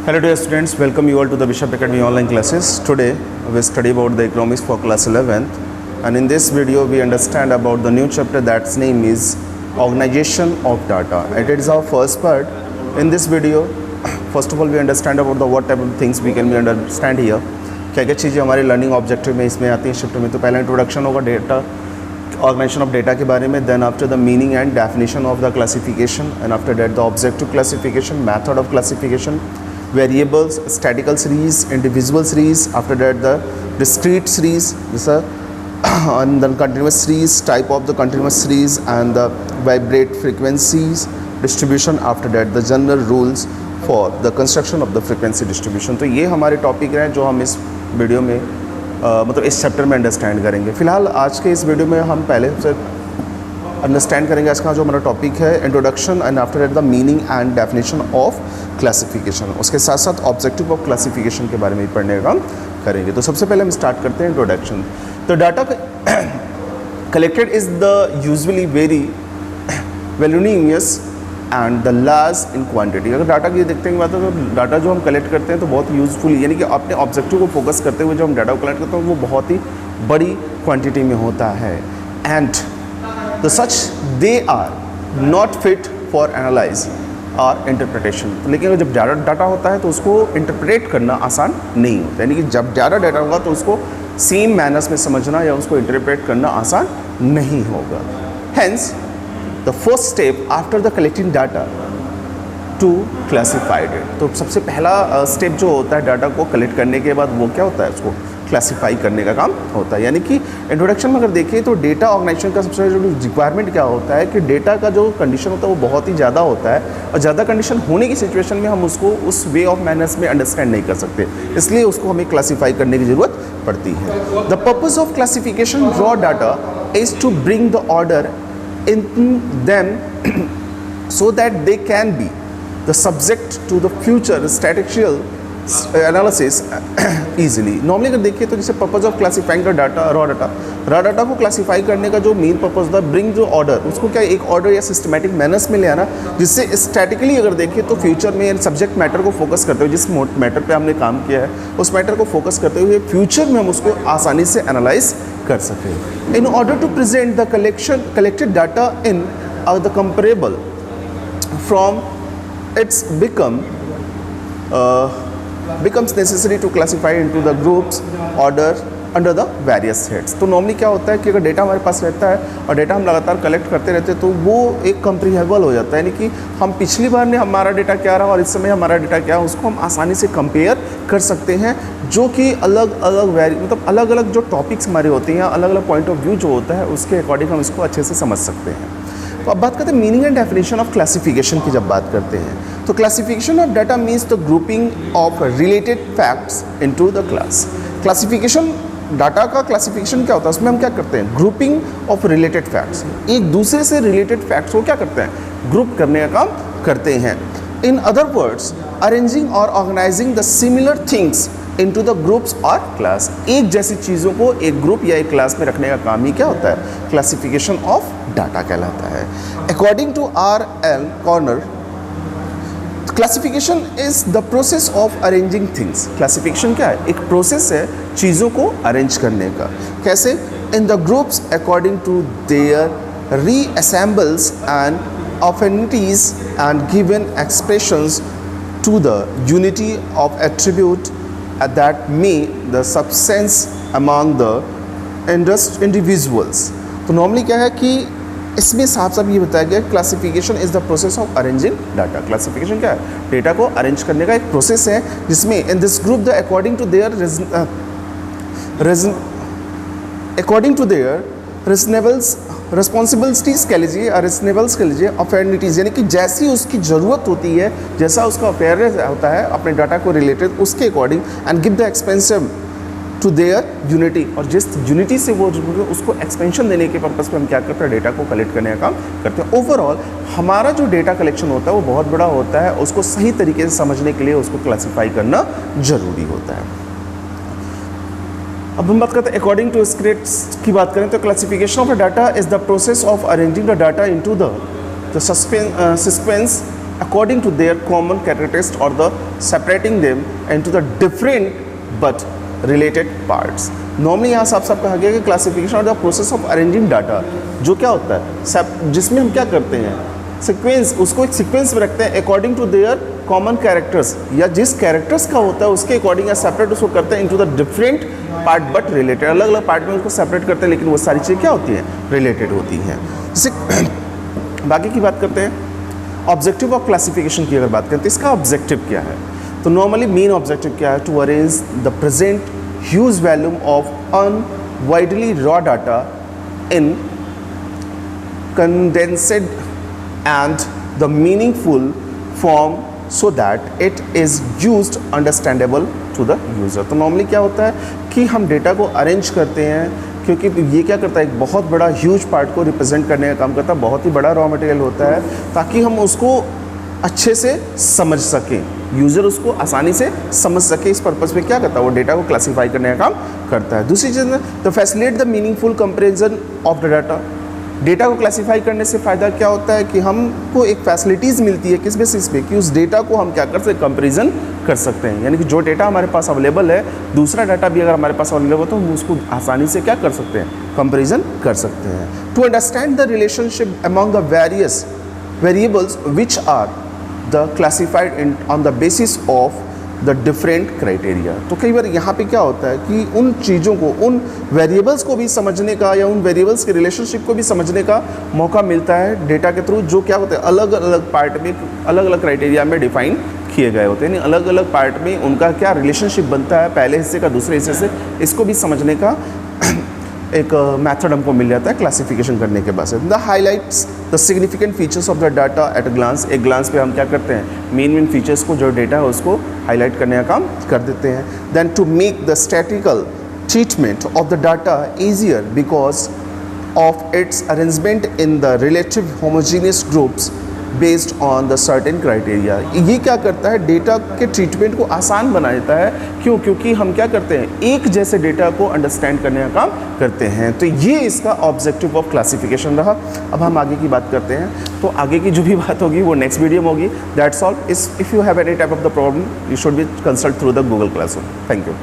Hello dear students, welcome you all to the Bishop Academy online classes. Today we study about the economics for class 11th, and in this video we understand about the new chapter that's name is organization of data. And it is our first part. In this video, first of all we understand about the what type of things we can understand here. क्या क्या चीज़ें हमारे learning objective में इसमें आती हैं chapter में. तो पहला इंट्रोडक्शन होगा डेटा ऑर्गेनाइजेशन ऑफ डेटा के बारे में, then after the meaning and definition of the classification, and after that the objective classification, method of classification, variables, statistical series, individual series, after that the discrete series, and then continuous series, type of the continuous series, and the vibrate frequencies distribution, after that the general rules for the construction of the frequency distribution. तो ये हमारे topic हैं जो हम इस video में मतलब इस चैप्टर में अंडरस्टैंड करेंगे. फ़िलहाल आज के इस वीडियो में हम पहले से अंडरस्टैंड करेंगे इसका जो हमारा टॉपिक है introduction, and after that the meaning and definition of classification. उसके साथ साथ ऑब्जेक्टिव ऑफ क्लासिफिकेशन के बारे में भी पढ़ने का काम करेंगे. तो सबसे पहले हम स्टार्ट करते हैं इंट्रोडक्शन. तो data collected is the usually very voluminous and the large in quantity. अगर डाटा की देखते हैं बात है तो डाटा जो हम कलेक्ट करते हैं तो बहुत यूजफुल, यानी कि अपने ऑब्जेक्टिव को फोकस करते हुए जो हम डाटा को कलेक्ट करते हैं वो बहुत ही बड़ी क्वांटिटी में होता है. And the such they are not fit for analyse और इंटरप्रिटेशन. लेकिन जब ज़्यादा डाटा होता है तो उसको इंटरप्रेट करना आसान नहीं होता, यानी कि जब ज़्यादा डाटा होगा तो उसको सेम मैनर्स में समझना या उसको इंटरप्रेट करना आसान नहीं होगा. Hence the first step after the collecting data to classified it. तो सबसे पहला स्टेप जो होता है डाटा को कलेक्ट करने के बाद वो क्या होता है, उसको क्लासीफाई करने का काम होता है. यानी कि इंट्रोडक्शन में अगर देखें तो डेटा ऑर्गेनाइजेशन का सबसे जो रिक्वायरमेंट क्या होता है कि डेटा का जो कंडीशन होता है वो बहुत ही ज़्यादा होता है, और ज़्यादा कंडीशन होने की सिचुएशन में हम उसको उस वे ऑफ मैनर्स में अंडरस्टैंड नहीं कर सकते, इसलिए उसको हमें क्लासीफाई करने की ज़रूरत पड़ती है. The purpose of classification raw data is to bring the order in them so that they can be the subject to the future statistical analysis easily. Normally अगर देखिए तो जैसे purpose of classifying the data raw data को classify करने का जो main purpose था bring जो ऑर्डर, उसको क्या एक ऑर्डर या सिस्टमैटिक मैनर्स में ले आना, जिससे स्टैटिकली अगर देखिए तो फ्यूचर में सब्जेक्ट मैटर को फोकस करते हुए जिस मैटर पे हमने काम किया है उस मैटर को फोकस करते हुए फ्यूचर में हम उसको आसानी से एनालाइज कर सकें. In order to present the collected data in the comparable from its becomes necessary to classify into the groups order under the various heads. तो नॉर्मली क्या होता है कि अगर डेटा हमारे पास रहता है और डेटा हम लगातार कलेक्ट करते रहते हैं तो वो एक कंप्रीहेबल हो जाता है, यानी कि हम पिछली बार ने हमारा डेटा क्या रहा और इस समय हमारा डेटा क्या है उसको हम आसानी से कंपेयर कर सकते हैं, जो कि अलग अलग मतलब अलग अलग जो टॉपिक्स हमारे होते हैं, अलग अलग पॉइंट ऑफ व्यू जो होता है उसके अकॉर्डिंग हम इसको अच्छे से समझ सकते हैं. तो अब बात करते हैं meaning and definition of classification की. जब बात करते हैं तो classification of data means the grouping of related facts into the class. Classification data का क्लासिफिकेशन क्या होता है, उसमें हम क्या करते हैं ग्रुपिंग ऑफ रिलेटेड फैक्ट्स, एक दूसरे से रिलेटेड फैक्ट्स को क्या करते हैं ग्रुप करने का काम करते हैं. इन अदर वर्ड्स अरेंजिंग और organising the similar things into the groups और क्लास. एक जैसी चीज़ों को एक ग्रुप या एक क्लास में रखने का काम ही क्या होता है क्लासिफिकेशन ऑफ डाटा कहलाता है. According to R.L. Connor, classification is the process of arranging things. Classification क्या है, एक प्रोसेस है चीज़ों को अरेंज करने का. कैसे, in the groups according to their resemblances and affinities and given expressions to the unity of attribute that may the substance among the individuals. तो नॉर्मली क्या है कि इसमें साफ साफ ये बताया गया classification is the process of arranging data. Classification क्या है, डेटा को अरेंज करने का एक प्रोसेस है जिसमें in this group the according to their responsibilities कह लीजिए, रिजनेबल्स कह लीजिए, अफेयरनिटीज़, यानी कि जैसी उसकी ज़रूरत होती है, जैसा उसका अफेयर होता है अपने डाटा को रिलेटेड उसके according, and give the expensive to their unity, और जिस यूनिटी से वो उसको एक्सपेंशन देने के पर्पज़ पे हम क्या करते हैं डेटा को कलेक्ट करने का काम करते हैं. ओवरऑल हमारा जो डेटा कलेक्शन होता है वो बहुत बड़ा होता है, उसको सही तरीके से समझने के लिए उसको क्लासीफाई करना ज़रूरी होता है. अब हम बात करते हैं अकॉर्डिंग टू स्क्रिप्ट्स की बात करें तो classification of data is the process of arranging the data into the sequence according to their common characteristics or the separating them into the different but related parts. Normally यहाँ साफ साफ कहा गया कि क्लासिफिकेशन और the process of arranging data, जो क्या होता है जिसमें हम क्या करते हैं सीक्वेंस, उसको एक सीक्वेंस में रखते हैं according to their common characters, या जिस कैरेक्टर्स का होता है उसके अकॉर्डिंग या सेपरेट उसको करते हैं into the different part but related, अलग अलग पार्ट में उसको सेपरेट करते हैं, लेकिन वो सारी चीज़ें क्या होती हैं, रिलेटेड होती हैं। जैसे बाकी की बात करते हैं, ऑब्जेक्टिव ऑफ क्लासिफिकेशन की अगर बात करें तो इसका ऑब्जेक्टिव क्या है, तो नॉर्मली मेन ऑब्जेक्टिव क्या है, to arrange the present huge volume of अनवाइडली raw data in condensed and the meaningful form so that it is used understandable to the user। तो नॉर्मली क्या होता है कि हम डेटा को अरेंज करते हैं, क्योंकि ये क्या करता है एक बहुत बड़ा ह्यूज पार्ट को रिप्रेजेंट करने का काम करता है, बहुत ही बड़ा रॉ मटेरियल होता है, ताकि हम उसको अच्छे से समझ सकें, यूज़र उसको आसानी से समझ सके। इस पर्पज़ पे क्या करता है वो डेटा को क्लासीफाई करने का काम करता है। दूसरी चीज़ the facilitate the meaningful comparison of the data. Data को क्लासीफाई करने से फ़ायदा क्या होता है कि हमको एक फैसिलिटीज़ मिलती है, किस बेसिस पे, कि उस डेटा को हम क्या कर सकते हैं, कंपेरिजन कर सकते हैं, यानी कि जो डेटा हमारे पास अवेलेबल है दूसरा डाटा भी अगर हमारे पास अवेलेबल हो तो हम उसको आसानी से क्या कर सकते हैं, कंपेरिजन कर सकते हैं। To understand the relationship among the various variables which are the classified in on the basis of the different criteria. तो कई बार यहाँ पे क्या होता है कि उन चीज़ों को, उन वेरिएबल्स को भी समझने का या उन वेरिएबल्स के रिलेशनशिप को भी समझने का मौका मिलता है डेटा के थ्रू, जो क्या होता है अलग अलग पार्ट में अलग अलग क्राइटेरिया में डिफाइन किए गए होते हैं, यानी अलग अलग पार्ट में उनका क्या रिलेशनशिप बनता है पहले हिस्से का दूसरे हिस्से से, इसको भी समझने का एक मेथड हमको मिल जाता है क्लासिफिकेशन करने के बाद। The highlights the significant features of the data at a glance. एक ग्लांस पे हम क्या करते हैं, मेन फीचर्स को, जो डेटा है उसको हाईलाइट करने का काम कर देते हैं। Then to make the statical treatment of the data easier because of its arrangement in the relative homogeneous groups based on the certain criteria. ये क्या करता है, डेटा के ट्रीटमेंट को आसान बना देता है। क्यों? क्योंकि हम क्या करते हैं, एक जैसे डेटा को अंडरस्टैंड करने का काम करते हैं। तो ये इसका ऑब्जेक्टिव ऑफ क्लासिफिकेशन रहा। अब हम आगे की बात करते हैं, तो आगे की जो भी बात होगी वो नेक्स्ट वीडियो में होगी। That's all. If you have any type of the problem you should be consult through the Google classroom. Thank you.